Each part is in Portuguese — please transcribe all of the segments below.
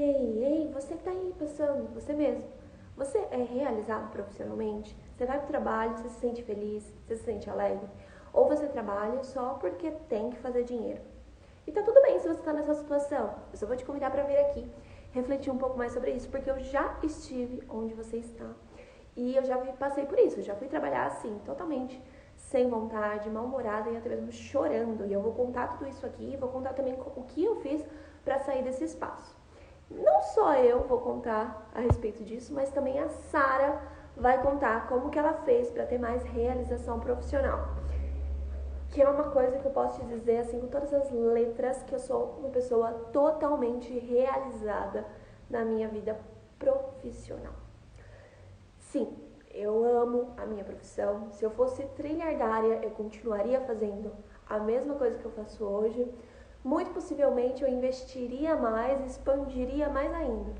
Ei, você que tá aí pensando, você mesmo. Você é realizado profissionalmente? Você vai pro trabalho, você se sente feliz, você se sente alegre? Ou você trabalha só porque tem que fazer dinheiro? E tá tudo bem se você tá nessa situação. Eu só vou te convidar para vir aqui refletir um pouco mais sobre isso, porque eu já estive onde você está. E eu já passei por isso, eu já fui trabalhar assim, totalmente sem vontade, mal-humorada e até mesmo chorando. E eu vou contar tudo isso aqui, vou contar também o que eu fiz para sair desse espaço. Não só eu vou contar a respeito disso, mas também a Sara vai contar como que ela fez para ter mais realização profissional. Que é uma coisa que eu posso te dizer assim com todas as letras, que eu sou uma pessoa totalmente realizada na minha vida profissional. Sim, eu amo a minha profissão. Se eu fosse trilhardária, eu continuaria fazendo a mesma coisa que eu faço hoje. Muito possivelmente eu investiria mais, expandiria mais ainda.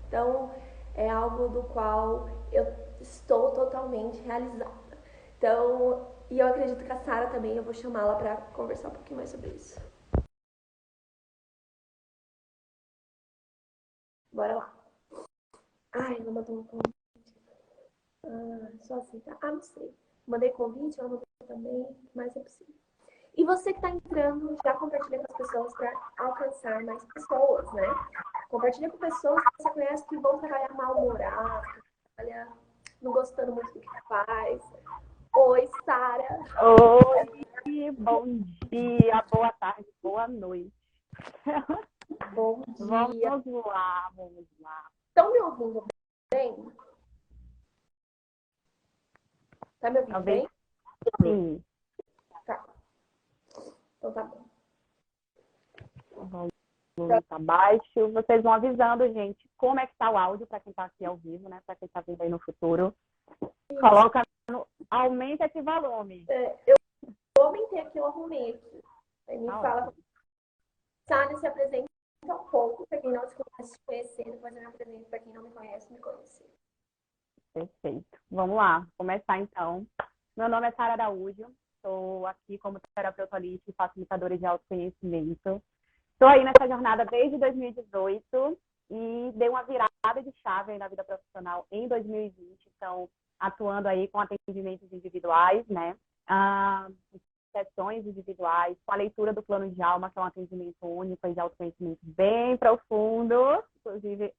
Então, é algo do qual eu estou totalmente realizada. Então, e eu acredito que a Sara também, eu vou chamá-la para conversar um pouquinho mais sobre isso. Bora lá. Ai, ela mandou um convite. Só aceitar. Não sei. Mandei convite, ela mandou também, mas é possível. E você que está entrando, já compartilha com as pessoas para alcançar mais pessoas, né? Compartilha com pessoas que você conhece que vão trabalhar mal-humorado, trabalhar não gostando muito do que faz. Oi, Sara. Oi, bom dia, boa tarde, boa noite. Bom dia. Vamos lá. Estão me ouvindo bem? Tá me ouvindo Talvez bem? sim. Tá. Então tá bom. O volume tá baixo. Vocês vão avisando, gente, como é que tá o áudio para quem tá aqui ao vivo, né? Para quem tá vindo aí no futuro. Coloca aumenta esse volume. Eu aumentei aqui, eu arrumei aqui. Aí me Tá fala. ótimo. Sara se apresenta um pouco para quem não te conhece, te conhecer. Depois eu me apresento para quem não me conhece, me conhecer. Perfeito. Vamos lá, começar então. Meu nome é Sara Araújo. Estou aqui como terapeuta holística e facilitadora de autoconhecimento. Estou aí nessa jornada desde 2018 e dei uma virada de chave aí na vida profissional em 2020. Então, atuando aí com atendimentos individuais, né? Sessões individuais, com a leitura do plano de alma, que é um atendimento único e de autoconhecimento bem profundo. Inclusive,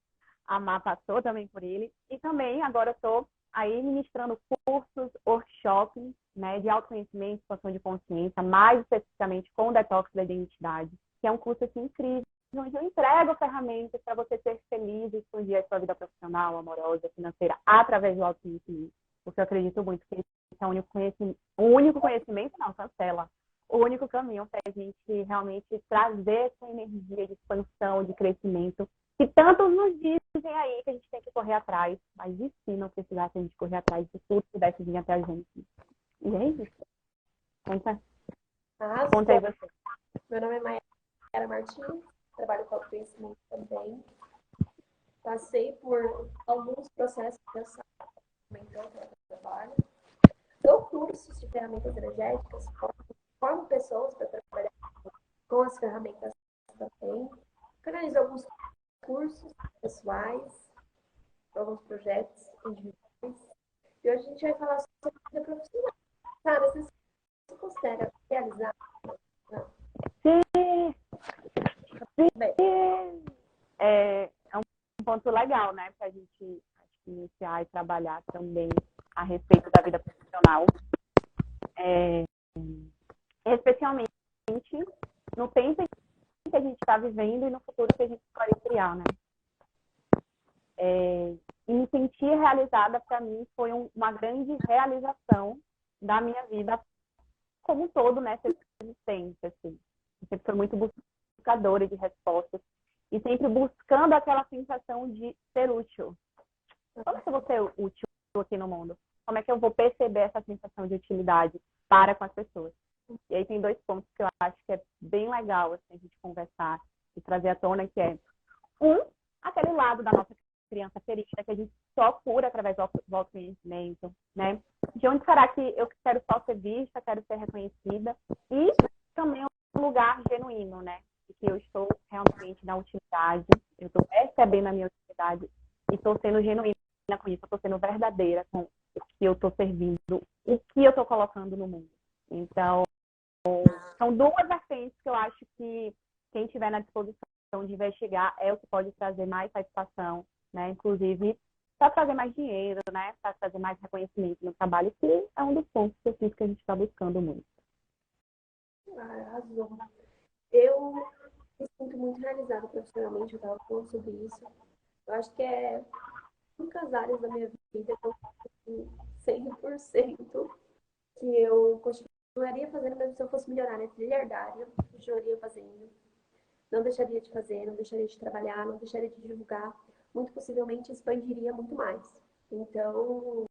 a Má passou também por ele. E também agora estou aí ministrando cursos, workshops, né, de autoconhecimento, expansão de consciência, mais especificamente com o detox da identidade, que é um curso assim, incrível, onde eu entrego ferramentas para você ser feliz e expandir a sua vida profissional, amorosa, financeira, através do autoconhecimento. Porque eu acredito muito que esse é o único conhecimento, não, cancela. O único caminho para a gente realmente trazer essa energia de expansão, de crescimento, que tantos nos dizem aí que a gente tem que correr atrás, mas e se não precisasse a gente correr atrás de tudo que pudesse vir até a gente? E é isso. Conta aí você. Meu nome é Mayara Martins, trabalho com autoconhecimento também. Passei por alguns processos que eu comentando no trabalho. Dou cursos de ferramentas energéticas, formo pessoas para trabalhar com as ferramentas também. Canalizo alguns cursos pessoais, alguns projetos individuais. E hoje a gente vai falar sobre a vida profissional. Cara, você se considera realizado? Sim. É um ponto legal, né, para a gente iniciar e trabalhar também a respeito da vida profissional. Especialmente no tempo que a gente está vivendo e no futuro que a gente escolhe criar, né? E me sentir realizada, para mim, foi uma grande realização da minha vida como um todo nessa existência, assim. Eu sempre fui muito buscadora de respostas e sempre buscando aquela sensação de ser útil. Como é que eu vou ser útil aqui no mundo? Como é que eu vou perceber essa sensação de utilidade para com as pessoas? E aí tem 2 pontos que eu acho que é bem legal assim, a gente conversar e trazer à tona, que é aquele lado da nossa criança ferida que a gente só cura através do autoconhecimento, né? De onde será que eu quero só ser vista, quero ser reconhecida, e também um lugar genuíno, né? De que eu estou realmente na utilidade Eu estou percebendo a minha utilidade e estou sendo genuína com isso, eu estou sendo verdadeira com o que eu estou servindo, o que eu estou colocando no mundo. Então, são duas vertentes que eu acho que quem tiver na disposição de investigar é o que pode trazer mais satisfação, né? Inclusive, para trazer mais dinheiro, né? Para trazer mais reconhecimento no trabalho, que é um dos pontos que eu sinto que a gente está buscando muito. Arrasou. Eu me sinto muito realizada profissionalmente, eu estava falando sobre isso. Eu acho que é únicas áreas da minha vida que eu sinto 100% que eu continuaria fazendo mesmo se eu fosse milionária, trilhardária, continuaria fazendo. Não deixaria de fazer, não deixaria de trabalhar, não deixaria de divulgar. Muito possivelmente expandiria muito mais. Então,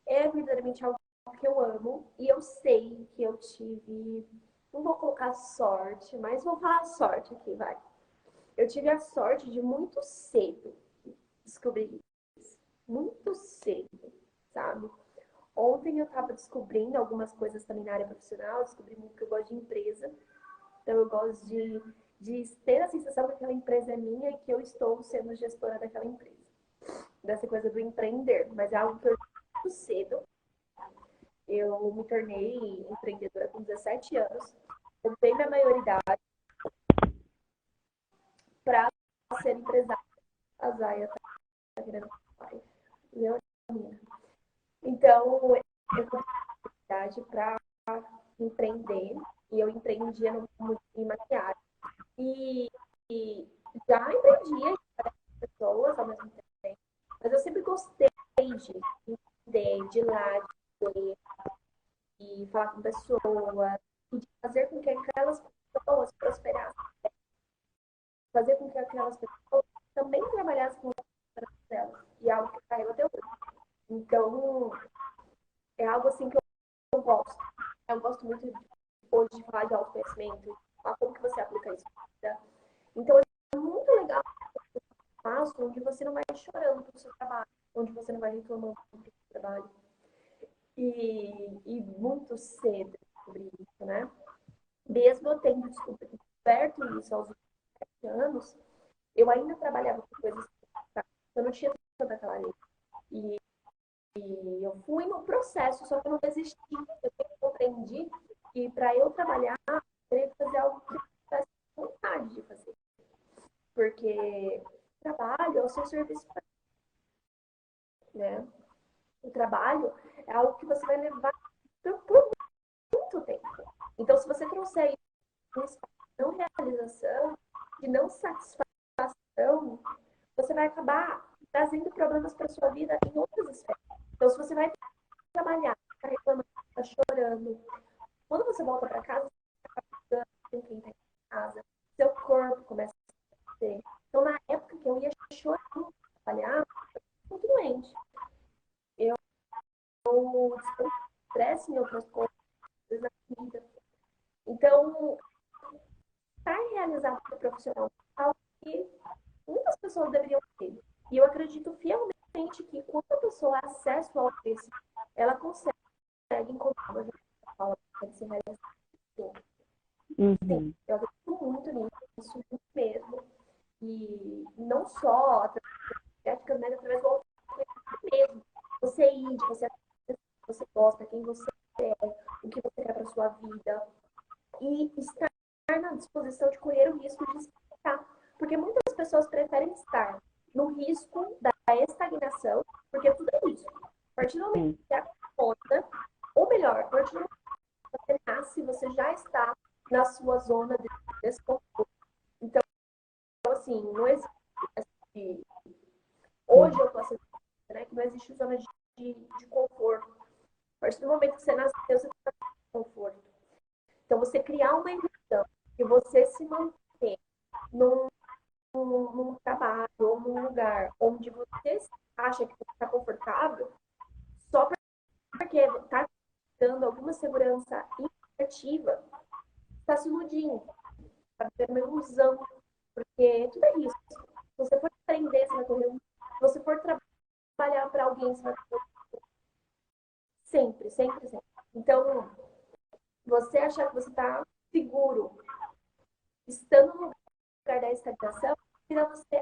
é verdadeiramente algo que eu amo e eu sei que eu tive, não vou colocar sorte, mas vou falar sorte aqui, vai. Eu tive a sorte de muito cedo descobrir isso. Muito cedo, sabe? Ontem eu estava descobrindo algumas coisas também na área profissional, descobri muito que eu gosto de empresa. Então eu gosto de ter a sensação que aquela empresa é minha e que eu estou sendo gestora daquela empresa. Dessa coisa do empreender. Mas é algo que eu muito cedo. Eu me tornei empreendedora com 17 anos. Eu tenho minha maioridade para ser empresária. A Zaya tá querendo pai. Meu amigo. Então, eu tive maioridade para empreender. E eu empreendia no mundo de maquiagem. E já empreendia em pessoas ao mesmo tempo. Mas eu sempre gostei de entender, de ir lá, de ler, de falar com pessoas, e de fazer com que aquelas pessoas prosperassem, fazer com que aquelas pessoas também trabalhassem com as delas. E é algo que eu carrego até hoje. Então, é algo assim que eu gosto. Eu gosto muito de, hoje de falar de autoconhecimento, como que você aplica isso. Então, é muito legal um espaço onde você não vai chorando pro seu trabalho, onde você não vai reclamando do seu trabalho. E muito cedo sobre isso, né? Mesmo eu tendo descoberto isso aos 20 anos, eu ainda trabalhava com coisas que eu não tinha tanta clareza. E eu fui no processo, só que eu não desisti. Eu compreendi que para eu trabalhar, eu teria que fazer algo que eu tivesse vontade de fazer. Porque o trabalho é o seu serviço, né? O trabalho é algo que você vai levar por muito tempo. Então, se você trouxer um espaço de não realização, de não satisfação, você vai acabar trazendo problemas para sua vida em outras esferas. Então, se você vai trabalhar, tá reclamando, tá chorando, quando você volta para casa, você tá com quem tá em casa, seu corpo começa a ser. Então, na época que eu ia chorando para trabalhar, eu fiquei muito doente. Eu estresse em outras coisas na vida. Então, estar realizado profissional é algo que muitas pessoas deveriam ter. E eu acredito fielmente que quando a pessoa acessa ao preço, ela consegue encontrar uma forma de se realizar. Sim, eu acredito muito nisso, muito mesmo. E não só através de éticas, mas através do autoconhecimento mesmo. Você ir, de você você gosta, quem você é, o que você quer para sua vida. E estar na disposição de correr o risco de estagnar. Porque muitas pessoas preferem estar no risco da estagnação, porque tudo é risco. A partir do momento que você acorda, ou melhor, a partir do momento que você nasce, você já está na sua zona de desconforto. Então, assim, não existe. Hoje eu posso dizer, né, que não existe zona de conforto. A partir do momento que você nasceu, você está no conforto. Então, você criar uma ilusão e você se manter num trabalho ou num lugar onde você acha que está confortável, só porque está dando alguma segurança indicativa, está se iludindo, está tendo uma ilusão, porque tudo é isso. Se você for aprender, você vai correr um. Se você for trabalhar para alguém, você vai correr sempre, sempre, sempre. Então, você achar que você está seguro, estando no lugar da estagnação, vira você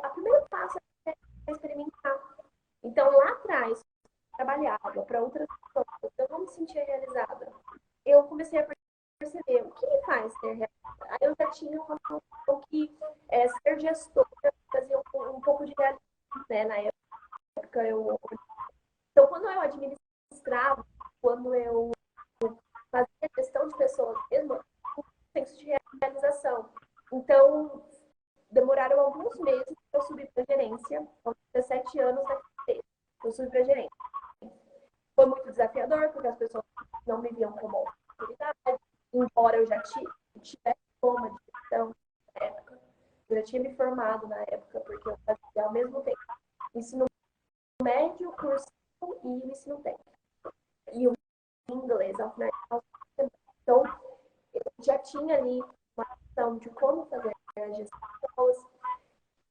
pouco de realidade, né? Na época eu. Então, quando eu administrava, quando eu fazia gestão de pessoas mesmo, um senso de realização. Então, demoraram alguns meses para eu subir para gerência, aos 17 anos da empresa. Eu subi para gerência. Foi muito desafiador, porque as pessoas não me viam como autoridade, embora eu já tivesse diploma de gestão na época. Eu já tinha me formado na época, porque eu fazia ao mesmo tempo ensino médio, curso e o ensino técnico. E o inglês ao final. Então, eu já tinha ali uma noção de como fazer a gestão das pessoas,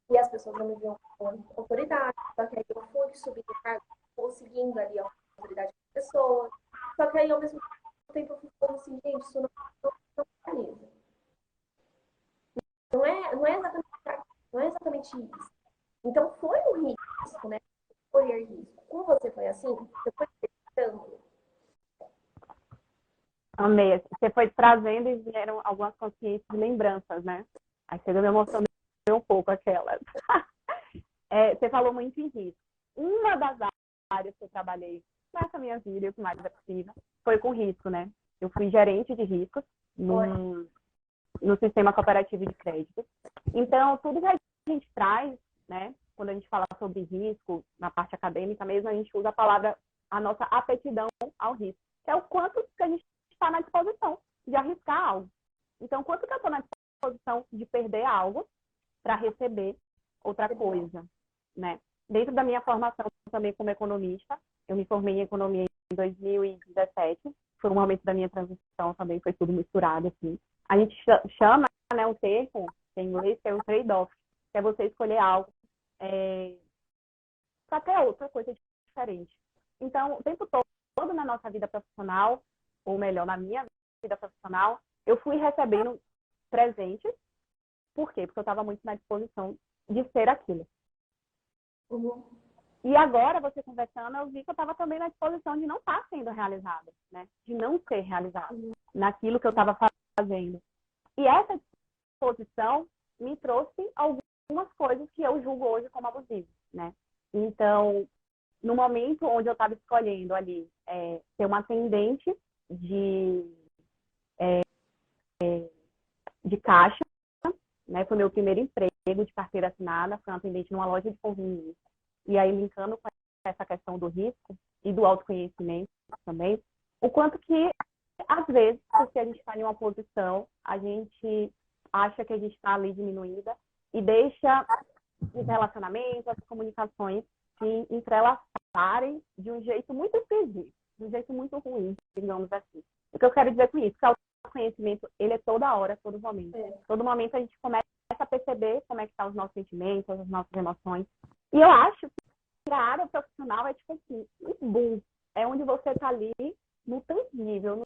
e as pessoas não me viam como autoridade, só que aí eu fui subir de cargo, conseguindo ali a autoridade das pessoas. Só que aí, ao mesmo tempo, eu fui falando assim, gente, isso não realiza. Não é exatamente isso. Então, foi um risco, né? Correr risco. Com você foi assim? Você foi tentando? Amei. Você foi trazendo e vieram algumas consciências e lembranças, né? Aí chega me emocionando um pouco aquelas. Você falou muito em risco. Uma das áreas que eu trabalhei nessa minha vida, o que mais é possível, foi com risco, né? Eu fui gerente de riscos no sistema cooperativo de crédito. Então, tudo que a gente traz, né? Quando a gente fala sobre risco, na parte acadêmica mesmo, a gente usa a palavra, a nossa aptidão ao risco, que é o quanto que a gente está na disposição de arriscar algo. Então, quanto que eu estou na disposição de perder algo para receber outra coisa, né? Dentro da minha formação também como economista, eu me formei em economia em 2017, foi um momento da minha transição também, foi tudo misturado, assim. A gente chama, né, um termo, em inglês, que é o trade-off, que é você escolher algo para ter outra coisa diferente. Então, o tempo todo na nossa vida profissional, ou melhor, na minha vida profissional, eu fui recebendo presentes. Por quê? Porque eu estava muito na disposição de ser aquilo. Uhum. E agora, você conversando, eu vi que eu estava também na disposição de não estar sendo realizada, né? De não ser realizada naquilo que eu estava fazendo. E essa disposição me trouxe algumas coisas que eu julgo hoje como abusivas, né? Então, no momento onde eu estava escolhendo ali ser uma atendente de caixa, né? Foi meu primeiro emprego de carteira assinada, fui uma atendente numa loja de conveniência. E aí, linkando com essa questão do risco e do autoconhecimento também, o quanto que, às vezes, porque a gente está em uma posição, a gente acha que a gente está ali diminuída e deixa os relacionamentos, as comunicações se entrelaçarem de um jeito muito esquisito, de um jeito muito ruim, digamos assim. O que eu quero dizer com isso? Que o conhecimento, ele é toda hora, todo momento. Todo momento a gente começa a perceber como é que estão os nossos sentimentos, as nossas emoções. E eu acho que a área profissional é tipo assim, um boom. É onde você está ali no tangível,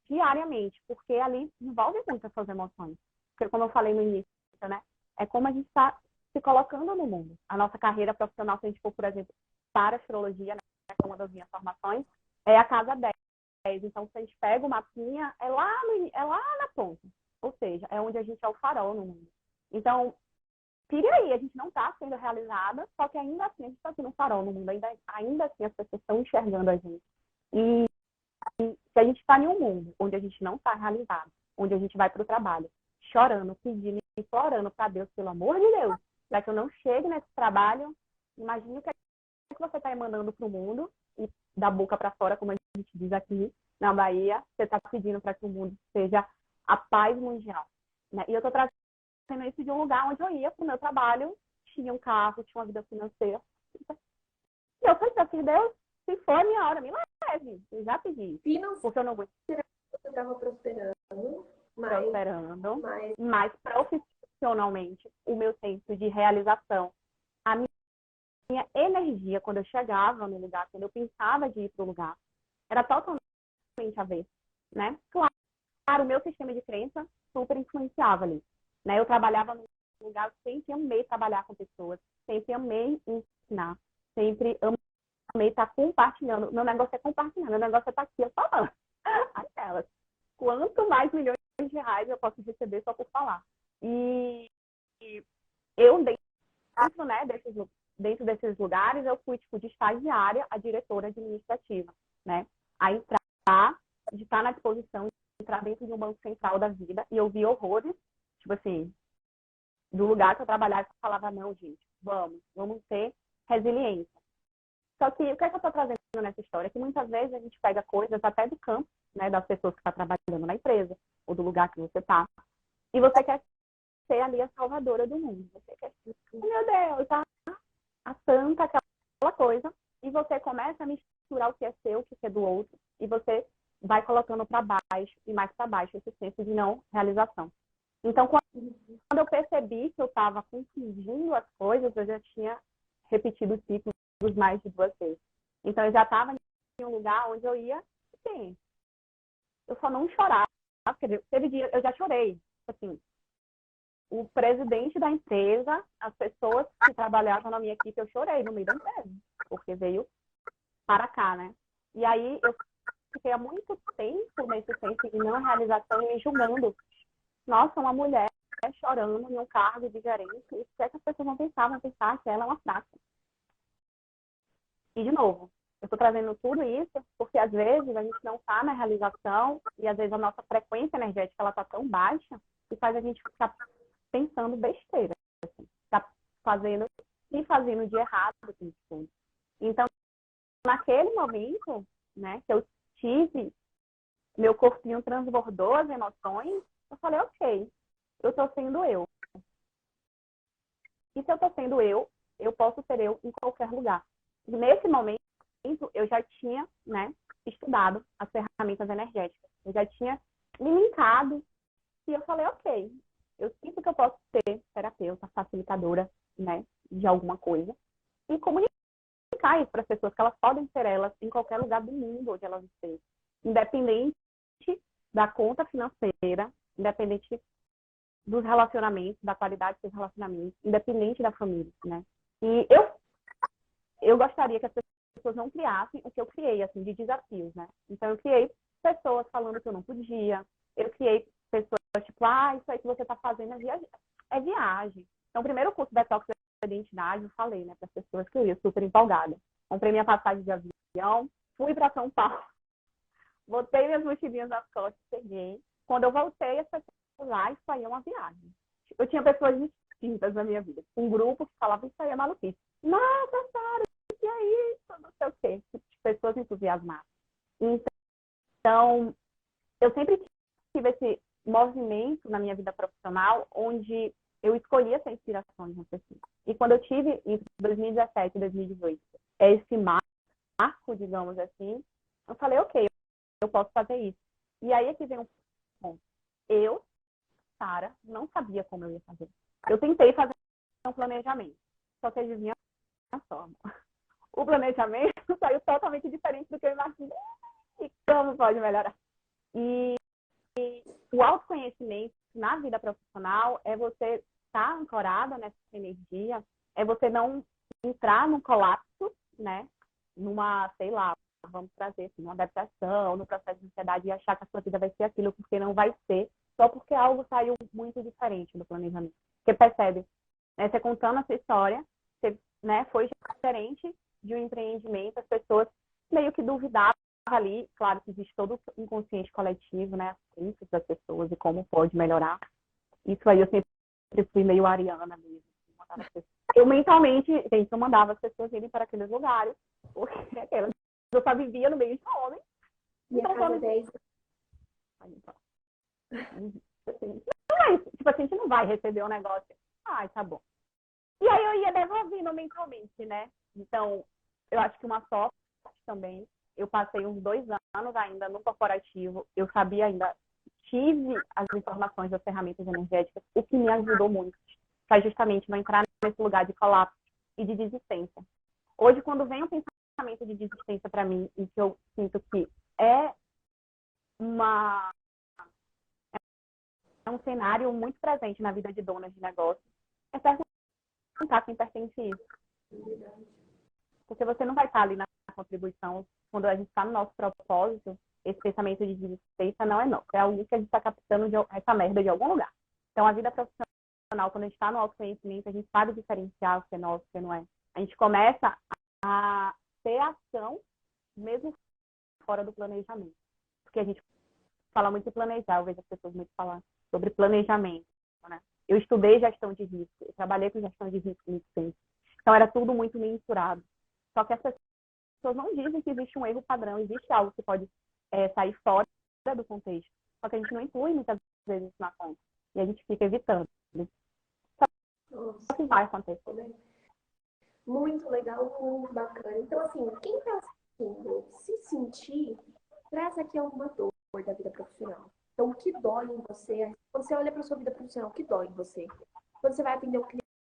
diariamente, porque ali envolve muito as suas emoções. Porque como eu falei no início, né? É como a gente está se colocando no mundo. A nossa carreira profissional, se a gente for, por exemplo, para a astrologia, né, que é uma das minhas formações, é a casa 10. Então, se a gente pega o mapinha, é lá na ponta. Ou seja, é onde a gente é o farol no mundo. Então, pire aí, a gente não está sendo realizada, só que ainda assim a gente está sendo um farol no mundo. Ainda assim as pessoas estão enxergando a gente. E se a gente está em um mundo onde a gente não está realizado, onde a gente vai para o trabalho, chorando, pedindo, implorando para Deus, pelo amor de Deus, para que eu não chegue nesse trabalho, imagine o que você está mandando para o mundo, e da boca para fora, como a gente diz aqui na Bahia, você está pedindo para que o mundo seja a paz mundial. Né? E eu estou trazendo isso de um lugar onde eu ia para o meu trabalho, tinha um carro, tinha uma vida financeira. E eu falei assim, Deus, se for a minha hora, me leve. Eu já pedi. Porque eu não vou. Você estava prosperando, mas profissionalmente, o meu senso de realização, a minha energia, quando eu chegava no lugar, quando eu pensava de ir para o lugar, era totalmente avesso, né? Claro, o meu sistema de crença super influenciava ali, né? Eu trabalhava num lugar, sempre amei trabalhar com pessoas, sempre amei ensinar, sempre amei estar compartilhando. Meu negócio é compartilhar, meu negócio é estar aqui, eu falando. Aquelas. Quanto mais milhões de reais eu posso receber só por falar. E eu, dentro né, dentro desses lugares, eu fui, tipo, de estagiária a diretora administrativa, né? A entrar, de estar na disposição de entrar dentro de um banco central da vida, e eu vi horrores, tipo assim, do lugar que eu trabalhava, eu falava, não, gente, vamos ter resiliência. Só que o que é que eu estou trazendo nessa história? Que muitas vezes a gente pega coisas até do campo, né, das pessoas que estão trabalhando na empresa, ou do lugar que você está, e você quer ser ali a salvadora do mundo. Você quer ser, meu Deus, a santa, aquela coisa, e você começa a misturar o que é seu, o que é do outro, e você vai colocando para baixo e mais para baixo esse senso de não realização. Então, quando eu percebi que eu estava confundindo as coisas, eu já tinha repetido o ciclo mais de 2 vezes. Então, eu já estava em um lugar onde eu ia, sim, eu só não chorava. Teve dia, eu já chorei. Assim, o presidente da empresa, as pessoas que trabalhavam na minha equipe, eu chorei no meio da empresa, porque veio para cá, né? E aí, eu fiquei há muito tempo nesse senso de não realização e me julgando. Nossa, uma mulher chorando em um cargo de gerente, o que é que as pessoas vão pensar? Vão pensar que ela é uma fraca. E, de novo, eu estou trazendo tudo isso porque, às vezes, a gente não está na realização e, às vezes, a nossa frequência energética ela está tão baixa que faz a gente ficar pensando besteira. Assim, tá fazendo de errado. Assim, tudo. Então, naquele momento, né, que eu tive, meu corpinho transbordou as emoções, eu falei, ok, eu estou sendo eu. E se eu estou sendo eu posso ser eu em qualquer lugar. E nesse momento, eu já tinha, né, estudado as ferramentas energéticas. Eu já tinha me linkado e eu falei, ok, eu sinto que eu posso ser terapeuta, facilitadora, né, de alguma coisa e comunicar isso para as pessoas, que elas podem ser elas em qualquer lugar do mundo onde elas estejam. Independente da conta financeira, independente dos relacionamentos, da qualidade dos relacionamentos, independente da família, né? E eu gostaria que as pessoas não criassem o que eu criei, assim, de desafios, né? Então, eu criei pessoas falando que eu não podia, eu criei pessoas tipo, isso aí que você está fazendo é viagem. Então, o primeiro curso de Detox da Identidade, eu falei, né, para as pessoas que eu ia super empolgada. Comprei minha passagem de avião, fui para São Paulo, botei minhas mochilinhas nas costas, cheguei. Quando eu voltei, as pessoas lá, isso aí é uma viagem. Eu tinha pessoas distintas na minha vida. Um grupo que falava, isso aí é maluquice. Nossa, Sara, o que é isso? Não sei o quê. Pessoas entusiasmadas. Então, eu sempre tive esse movimento na minha vida profissional, onde eu escolhia essa inspiração de uma pessoa. E quando eu tive, em 2017 e 2018, esse marco, digamos assim, eu falei, ok, eu posso fazer isso. E aí é que vem um ponto. Eu, Sara, não sabia como eu ia fazer. Eu tentei fazer um planejamento, só que adivinha só. O planejamento saiu totalmente diferente do que eu imaginei. E como pode melhorar? E o autoconhecimento na vida profissional é você estar ancorada nessa energia, é você não entrar num colapso, né? Numa, sei lá, vamos trazer assim, uma depressão, no processo de ansiedade e achar que a sua vida vai ser aquilo, porque não vai ser, só porque algo saiu muito diferente do planejamento. Você percebe, né? Você contando essa história, você, né, foi gerente de um empreendimento, as pessoas meio que duvidavam ali, claro que existe todo o inconsciente coletivo, né, as crenças das pessoas e como pode melhorar. Isso aí eu sempre fui meio ariana mesmo. Eu mentalmente, gente, eu mandava as pessoas irem para aqueles lugares, porque eu só vivia no meio de homem. E então, a cada 10... Tipo assim, a gente não vai receber um negócio. Ai, tá bom. E aí eu ia devolvendo mentalmente, né? Então, eu acho que uma sorte também. Eu passei uns 2 anos ainda no corporativo. Eu sabia ainda, tive as informações das ferramentas energéticas, o que me ajudou muito para justamente não entrar nesse lugar de colapso e de desistência. Hoje, quando vem um pensamento de desistência para mim, e que eu sinto que é um cenário muito presente na vida de donas de negócio, é perguntar quem pertence isso. Porque você não vai estar ali na contribuição. Quando a gente está no nosso propósito, esse pensamento de desistência não é nosso. É algo que a gente está captando essa merda de algum lugar. Então, a vida profissional profissional, quando a gente está no autoconhecimento, a gente sabe diferenciar o que é nosso, o que não é. A gente começa a ter ação mesmo fora do planejamento. Porque a gente fala muito em planejar, eu vejo as pessoas muito falar sobre planejamento, né? Eu estudei gestão de risco, eu trabalhei com gestão de risco muito tempo. Então, era tudo muito mensurado. Só que as pessoas não dizem que existe um erro padrão, existe algo que pode sair fora do contexto. Só que a gente não inclui muitas vezes isso na conta. E a gente fica evitando. Só que vai acontecer. Muito legal, muito bacana. Então, assim, quem está assistindo, se sentir, traz aqui alguma dor da vida profissional. Então, o que dói em você? Quando você olha para sua vida profissional, o que dói em você? Quando você vai atender um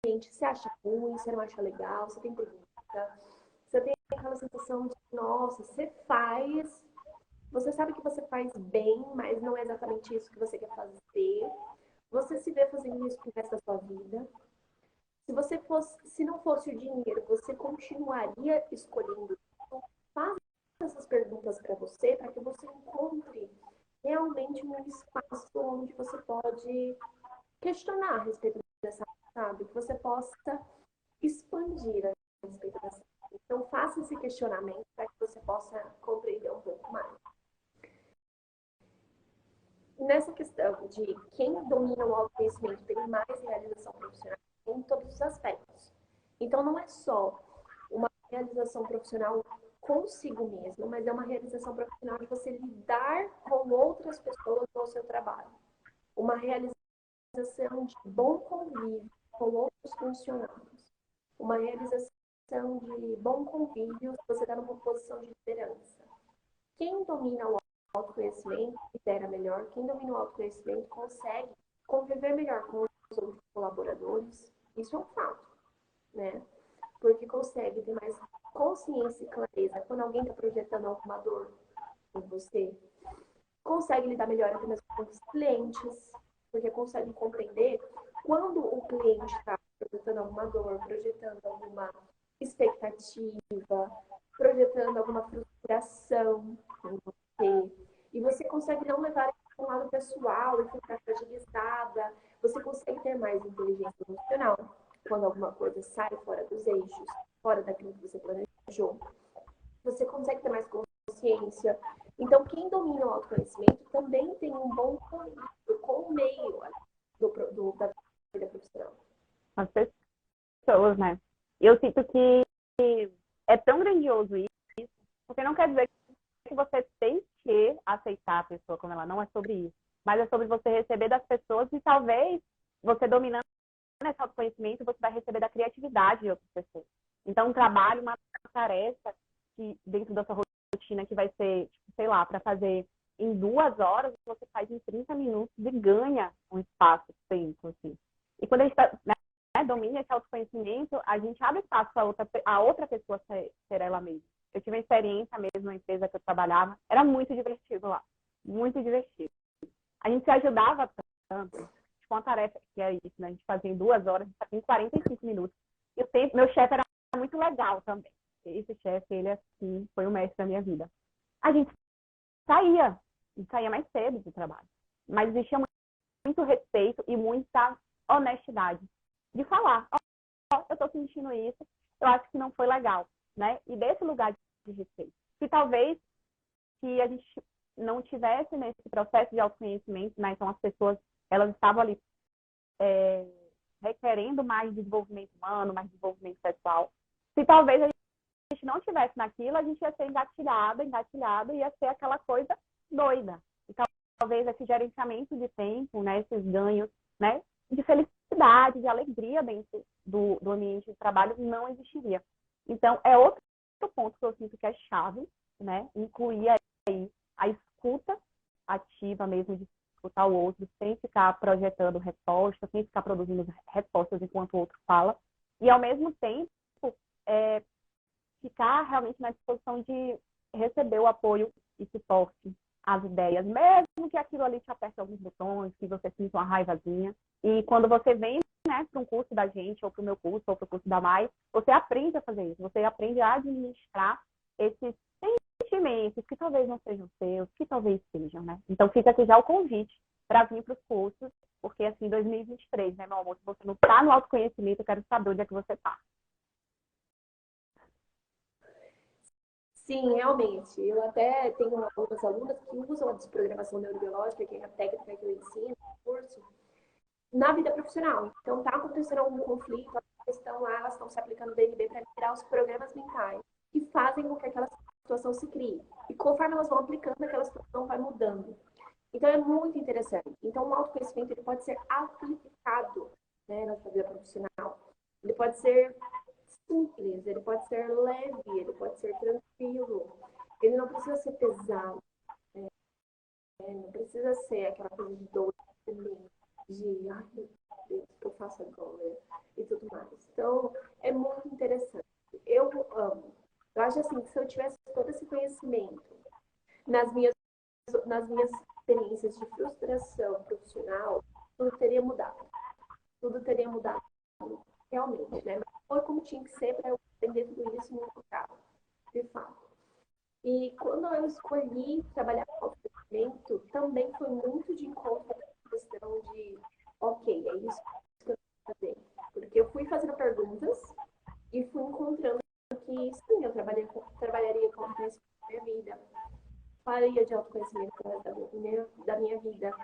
cliente, você acha ruim, você não acha legal, você tem pergunta, você tem aquela sensação de, nossa, você faz, você sabe que você faz bem, mas não é exatamente isso que você quer fazer. Você se vê fazendo isso pro resto da sua vida. Se não fosse o dinheiro, você continuaria escolhendo isso? Faça essas perguntas para você, para que você encontre realmente um espaço onde você pode questionar a respeito dessa, sabe? Que você possa expandir a respeito dessa. Então, faça esse questionamento para que você possa compreender um pouco mais. Nessa questão de quem domina o autoconhecimento tem mais realização profissional em todos os aspectos. Então, não é só uma realização profissional consigo mesmo, mas é uma realização profissional de você lidar com outras pessoas no seu trabalho. Uma realização de bom convívio com outros funcionários. Uma realização de bom convívio se você está numa posição de liderança. Quem domina o autoconhecimento lidera melhor. Quem domina o autoconhecimento consegue conviver melhor com os outros colaboradores. Isso é um fato, né? Porque consegue ter mais consciência e clareza quando alguém está projetando alguma dor em você. Consegue lidar melhor até mesmo com os clientes, porque consegue compreender quando o cliente está projetando alguma dor, projetando alguma expectativa, projetando alguma frustração em você. E você consegue não levar para um lado pessoal e ficar fragilizada. Você consegue ter mais inteligência emocional quando alguma coisa sai fora dos eixos, fora daquilo que você planejou. Você consegue ter mais consciência. Então, quem domina o autoconhecimento também tem um bom convívio com o meio da vida profissional. As pessoas, né? Eu sinto que é tão grandioso isso, porque não quer dizer que você tem que aceitar a pessoa como ela não é sobre isso, mas é sobre você receber das pessoas e talvez você dominando esse autoconhecimento, você vai receber da criatividade de outras pessoas. Então, um trabalho, uma tarefa que dentro da sua rotina que vai ser, tipo, sei lá, para fazer em 2 horas, você faz em 30 minutos e ganha um espaço, tempo, assim. E quando a gente domina esse autoconhecimento, a gente abre espaço para a outra pessoa ser ela mesma. Eu tive uma experiência mesmo na empresa que eu trabalhava, era muito divertido lá, muito divertido. A gente se ajudava tanto, tipo uma tarefa que é isso, né? A gente fazia em 2 horas, a gente fazia em 45 minutos. E o tempo, meu chefe era muito legal também. Esse chefe, ele assim, foi o mestre da minha vida. A gente saía mais cedo do trabalho, mas existia muito respeito e muita honestidade de falar, eu estou sentindo isso, eu acho que não foi legal, né? E desse lugar de respeito. Que talvez se a gente não tivesse nesse processo de autoconhecimento, né? Então as pessoas, elas estavam ali requerendo mais desenvolvimento humano, mais desenvolvimento pessoal. Se talvez a gente não tivesse naquilo, a gente ia ser engatilhado, e ia ser aquela coisa doida. E talvez esse gerenciamento de tempo, né? Esses ganhos, né? De felicidade, de alegria dentro do ambiente de trabalho não existiria. Então, é outro ponto que eu sinto que é chave, né? Incluir aí a escuta ativa mesmo, de escutar o outro, sem ficar projetando respostas, sem ficar produzindo respostas enquanto o outro fala. E, ao mesmo tempo, ficar realmente na disposição de receber o apoio e suporte às ideias, mesmo que aquilo ali te aperte alguns botões, que você sinta uma raivazinha. E quando você vem, né, para um curso da gente, ou para o meu curso, ou para o curso da Mai, você aprende a fazer isso, você aprende a administrar esses sentimentos que talvez não sejam seus, que talvez sejam, né? Então fica aqui já o convite para vir para os cursos, porque assim, 2023, né, meu amor, se você não está no autoconhecimento, eu quero saber onde é que você está. Sim, realmente. Eu até tenho algumas alunas que usam a desprogramação neurobiológica, que é a técnica que eu ensino no curso, na vida profissional. Então, está acontecendo algum conflito, a questão lá, elas estão se aplicando o DNB para liberar os programas mentais que fazem com que aquela situação se crie. E conforme elas vão aplicando, aquela situação vai mudando. Então, é muito interessante. Então, o autoconhecimento ele pode ser aplicado, né, na sua vida profissional. Ele pode ser simples, ele pode ser leve, ele pode ser tranquilo. Ele não precisa ser pesado, não precisa ser aquela coisa de dor, de ai meu Deus, o que eu faço agora? E tudo mais. Então, é muito interessante. Eu amo. Eu acho assim, que se eu tivesse todo esse conhecimento nas minhas, nas minhas experiências de frustração profissional, tudo teria mudado. Tudo teria mudado realmente, né? Mas foi como tinha que ser para eu aprender tudo isso no local, de fato. E quando eu escolhi trabalhar com autoconhecimento, também foi muito de encontro com a questão de, ok, é isso que eu tenho que fazer. Porque eu fui fazendo perguntas e fui encontrando que, sim, eu trabalharia com autoconhecimento na minha vida, faria de autoconhecimento da minha vida.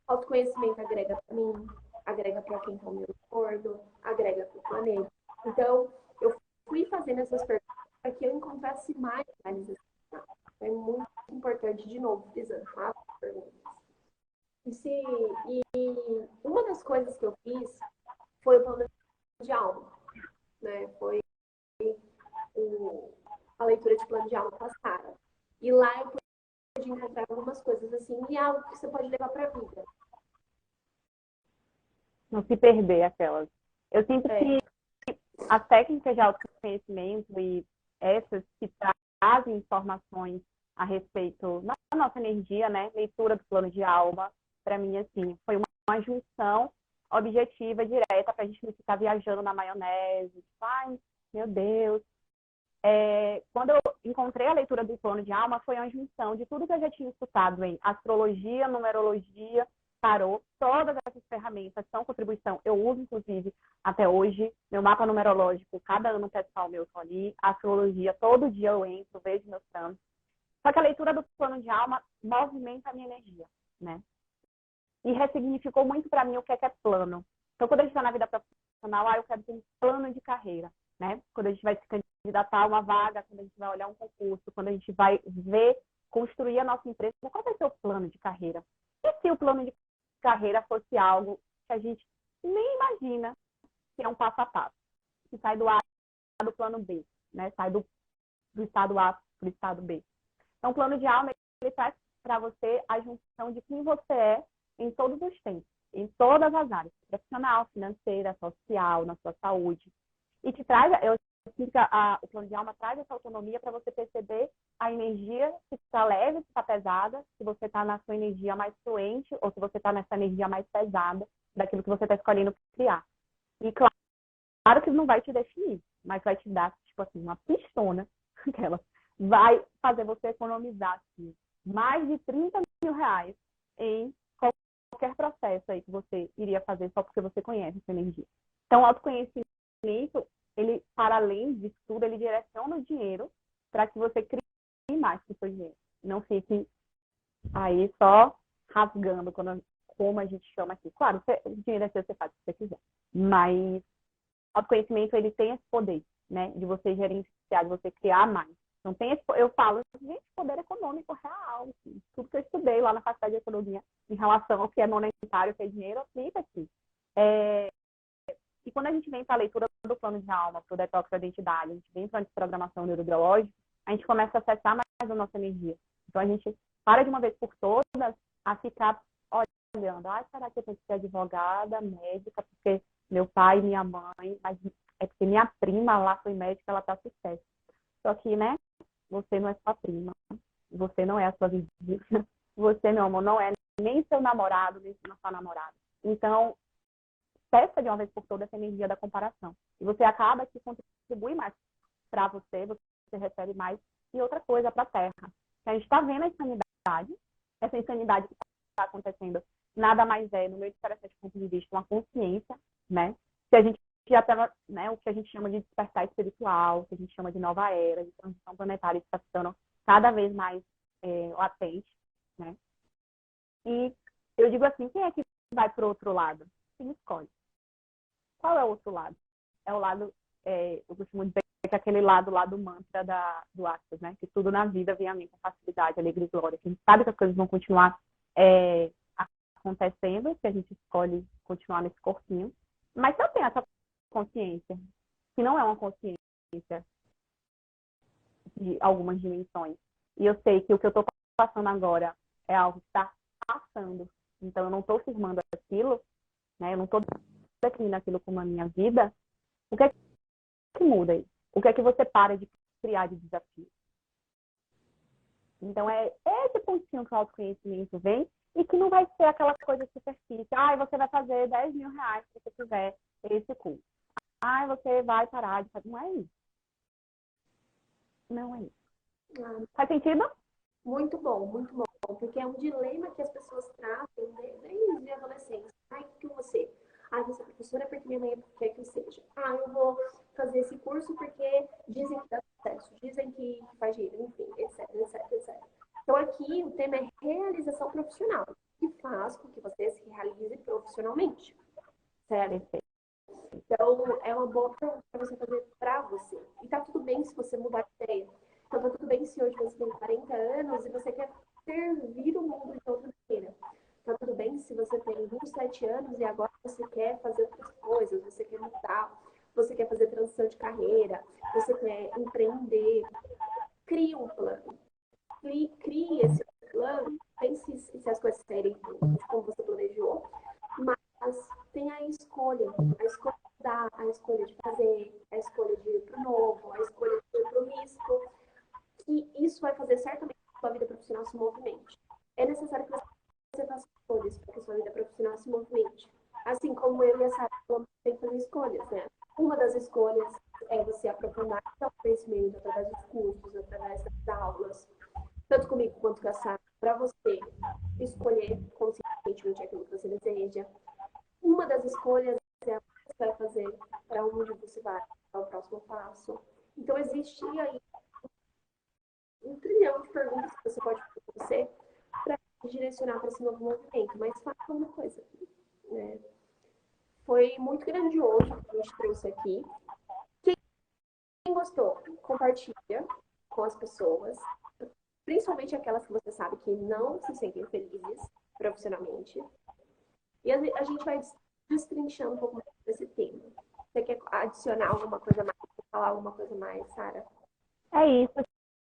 Autoconhecimento agrega para mim, agrega para quem está ao meu entorno, agrega para o planeta. Então, eu fui fazendo essas perguntas para que eu encontrasse mais realização. É muito importante, de novo, frisando, faça as perguntas. E uma das coisas que eu fiz foi o plano de aula, né? Foi a leitura de plano de aula passada. E lá eu pude encontrar algumas coisas assim, e algo que você pode levar para a vida. Não se perder aquelas. Eu sinto É, que as técnicas de autoconhecimento e essas que trazem informações a respeito da nossa energia, né? Leitura do plano de alma, para mim, assim, foi uma junção objetiva, direta, para a gente não ficar viajando na maionese, tipo, ai, meu Deus. Quando eu encontrei a leitura do plano de alma, foi uma junção de tudo que eu já tinha escutado em astrologia, numerologia, tarô, todas essas ferramentas são contribuição. Eu uso, inclusive, até hoje, meu mapa numerológico, cada ano pessoal meu tô ali, a astrologia, todo dia eu entro, vejo meus santos. Só que a leitura do plano de alma movimenta a minha energia, né? E ressignificou muito para mim o que é plano. Então, quando a gente está na vida profissional, eu quero ter um plano de carreira, né? Quando a gente vai se candidatar a uma vaga, quando a gente vai olhar um concurso, quando a gente vai ver, construir a nossa empresa, qual vai ser o plano de carreira? E se o plano de carreira fosse algo que a gente nem imagina que é um passo a passo, que sai do A do plano B, né? Sai do estado A para o estado B. Então, o plano de alma, ele traz para você a junção de quem você é em todos os tempos, em todas as áreas, profissional, financeira, social, na sua saúde. E te traz, eu sinto que o plano de alma traz essa autonomia para você perceber a energia, se está leve, se está pesada, se você está na sua energia mais fluente ou se você está nessa energia mais pesada daquilo que você está escolhendo criar. E claro que não vai te definir, mas vai te dar, tipo assim, uma pistona, aquela, vai fazer você economizar assim, mais de 30 mil reais em qualquer processo aí que você iria fazer só porque você conhece essa energia. Então, o autoconhecimento, ele, para além disso tudo, ele direciona o dinheiro para que você crie mais com o seu dinheiro. Não fique aí só rasgando, como a gente chama aqui. Claro, o dinheiro é seu, você faz o que você quiser. Mas o autoconhecimento, ele tem esse poder, né? De você gerenciar, de você criar mais. Então, eu falo, gente, poder econômico real. Assim, tudo que eu estudei lá na Faculdade de Economia em relação ao que é monetário, o que é dinheiro, aplica aqui. E quando a gente vem para a leitura do plano de alma, para o detox da identidade, a gente vem para a desprogramação neurobiológica, a gente começa a acessar mais a nossa energia. Então, a gente para de uma vez por todas a ficar olhando, será que eu tenho que ser advogada, médica, porque meu pai e minha mãe, mas é porque minha prima lá foi médica, ela está sucesso. Só que, né, você não é sua prima, você não é a sua vizinha, você, meu amor, não é nem seu namorado, nem sua namorada. Então, cessa de uma vez por todas essa energia da comparação. E você acaba que contribui mais para você recebe mais. E outra coisa, para a Terra. A gente está vendo essa insanidade que está acontecendo na nada mais é, no meu interessante ponto de vista, uma consciência, né? Se a gente já estava, né, o que a gente chama de despertar espiritual, o que a gente chama de nova era, de transição planetária, está ficando cada vez mais latente, né? E eu digo assim, quem é que vai para o outro lado? Quem escolhe? Qual é o outro lado? É o lado, eu costumo dizer que é aquele lado lá do mantra do Axis, né? Que tudo na vida vem a mim com facilidade, alegria e glória. Que a gente sabe que as coisas vão continuar acontecendo, que a gente escolhe continuar nesse corpinho. Mas se eu tenho essa consciência, que não é uma consciência de algumas dimensões, e eu sei que o que eu estou passando agora é algo que está passando, então eu não estou firmando aquilo, né? Eu não estou definindo aquilo como a minha vida, o que é que muda aí? O que é que você para de criar de desafio? Então, é esse pontinho que o autoconhecimento vem e que não vai ser aquela coisa superfície. Você vai fazer 10 mil reais se você fizer esse curso. Você vai parar de fazer. Não é isso. Não é isso. Faz sentido? Muito bom, porque é um dilema que as pessoas tratam desde a adolescência. O que eu vou ser? Vou ser professora porque minha mãe quer que eu seja. Eu vou fazer esse curso porque dizem que dá sucesso, dizem que faz dinheiro, enfim, etc. Então aqui o tema é realização profissional, que faz com que você se realize profissionalmente, certo? Então é uma boa pergunta para você fazer para você. E tá tudo bem se você mudar de ideia. Então tá tudo bem se hoje você tem 40 anos e você quer servir o mundo de outra maneira. Tá tudo bem se você tem 27 anos e agora você quer fazer outras coisas, você quer mudar, você quer fazer transição de carreira, você quer empreender. Crie um plano. Crie esse plano, pense se as coisas saírem como você planejou, mas tenha a escolha de dar, a escolha de fazer, a escolha de ir para o novo, a escolha de ir para o risco, que isso vai fazer certamente que a sua vida profissional se movimente. É necessário que você faça escolhas para que a sua vida profissional se movimente. Assim como eu e a Sara tem que fazer escolhas, né? Uma das escolhas é você aprofundar o conhecimento através dos cursos, através das aulas, tanto comigo quanto com a Sara, para você escolher conscientemente aquilo que você deseja. Uma das escolhas é o que você vai fazer, para onde você vai, qual é o próximo passo. Então, existe aí um trilhão de perguntas que você pode fazer para você para direcionar para esse novo movimento. Mas faça uma coisa, né? Foi muito grandioso o que a gente trouxe aqui. Quem gostou, compartilha com as pessoas, principalmente aquelas que você sabe que não se sentem felizes profissionalmente. E a gente vai destrinchando um pouco mais desse tema. Você quer adicionar alguma coisa mais? Falar alguma coisa mais, Sara? É isso.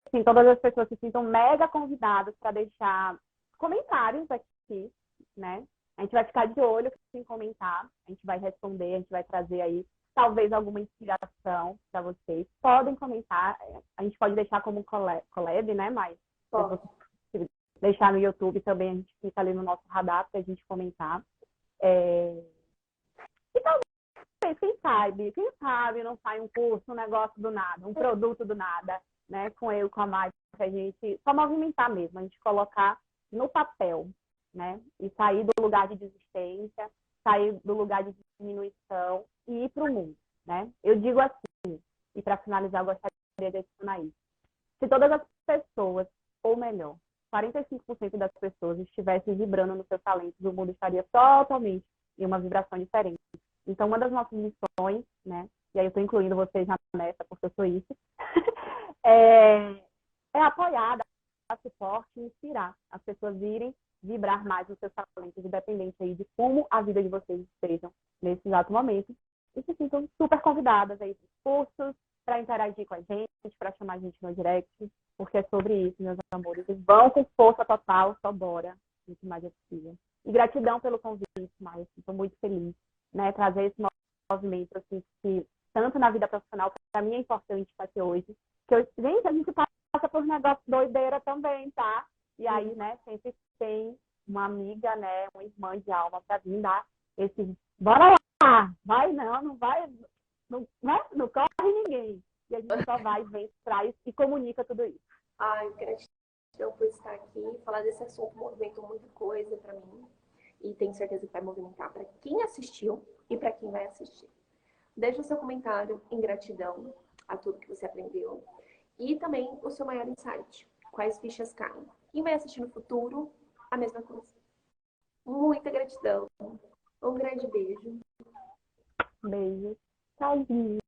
Assim, todas as pessoas se sintam mega convidadas para deixar comentários aqui, né? A gente vai ficar de olho em comentar, a gente vai responder, a gente vai trazer aí talvez alguma inspiração para vocês. Podem comentar, a gente pode deixar como collab, né? Mas se deixar no YouTube também, a gente fica ali no nosso radar para a gente comentar. E talvez, quem sabe não sai um curso, um negócio do nada, um produto do nada, né? Com eu, com a Mai, a gente só movimentar mesmo, a gente colocar no papel, né? E sair do lugar de desistência, sair do lugar de diminuição e ir para o mundo, né? Eu digo assim, e para finalizar, eu gostaria de adicionar isso. Se todas as pessoas, ou melhor, 45% das pessoas estivessem vibrando nos seus talentos, o mundo estaria totalmente em uma vibração diferente. Então, uma das nossas missões, né? E aí eu estou incluindo vocês nessa, porque eu sou isso, é apoiar, dar suporte e inspirar as pessoas irem vibrar mais os seus talentos, independente aí de como a vida de vocês estejam nesse exato momento. E se sintam super convidadas aí para os cursos, para interagir com a gente, para chamar a gente no direct, porque é sobre isso, meus amores. Eles vão com força total, só bora. Muito mais é possível. E gratidão pelo convite, Maia. Estou muito feliz, né? Trazer esse movimento, assim, que tanto na vida profissional, para mim é importante estar aqui hoje. Gente, a gente passa por negócio doideira também, tá? E aí, né, sempre tem uma amiga, né, uma irmã de alma para vir dar esse... Bora lá! Vai não vai... Não, né? Não corre ninguém. E a gente só vai, vem, traz e comunica tudo isso. Gratidão por estar aqui. Falar desse assunto movimentou muita coisa para mim. e tenho certeza que vai movimentar para quem assistiu e para quem vai assistir. Deixa o seu comentário em gratidão a tudo que você aprendeu e também o seu maior insight. Quais fichas caem? Quem vai assistir no futuro, a mesma coisa. Muita gratidão. Um grande beijo. Beijo. Tchauzinho.